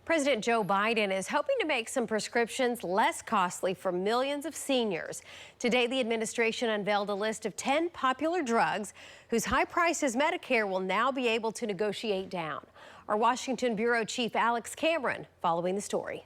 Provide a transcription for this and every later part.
President Joe Biden is hoping to make some prescriptions less costly for millions of seniors. Today, the administration unveiled a list of 10 popular drugs whose high prices Medicare will now be able to negotiate down. Our Washington Bureau Chief Alex Cameron following the story.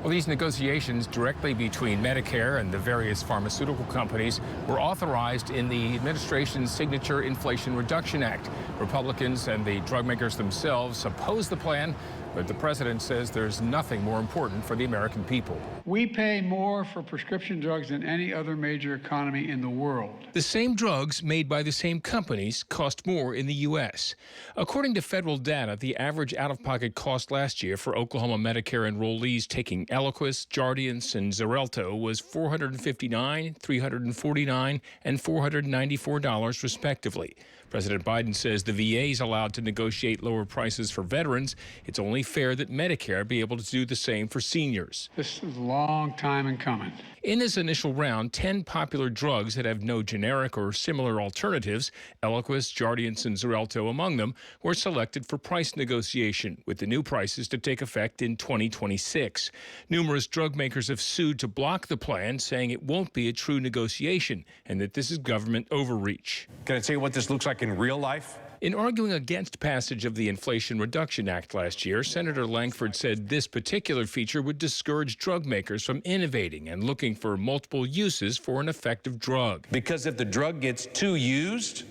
Well, these negotiations directly between Medicare and the various pharmaceutical companies were authorized in the administration's signature Inflation Reduction Act. Republicans and the drug makers themselves oppose the plan, but the president says there's nothing more important for the American people. We pay more for prescription drugs than any other major economy in the world. The same drugs made by the same companies cost more in the U.S. According to federal data, the average out-of-pocket cost last year for Oklahoma Medicare enrollees taking Eliquis, Jardiance, and Xarelto was $459, $349, and $494 respectively. President Biden says the VA is allowed to negotiate lower prices for veterans. It's only fair that Medicare be able to do the same for seniors. This is a long time in coming. In this initial round, 10 popular drugs that have no generic or similar alternatives, Eliquis, Jardiance, and Xarelto among them, were selected for price negotiation, with the new prices to take effect in 2026. Numerous drug makers have sued to block the plan, saying it won't be a true negotiation and that this is government overreach. Can I tell you what this looks like in real life? In arguing against passage of the Inflation Reduction Act last year, Senator Langford said this particular feature would discourage drug makers from innovating and looking for multiple uses for an effective drug. Because if the drug gets too used,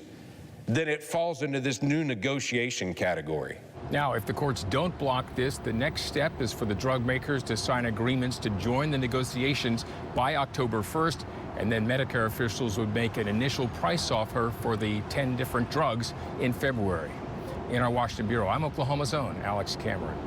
then it falls into this new negotiation category. Now, if the courts don't block this, the next step is for the drug makers to sign agreements to join the negotiations by October 1st, and then Medicare officials would make an initial price offer for the 10 different drugs in February. In our Washington Bureau, I'm Oklahoma's own Alex Cameron.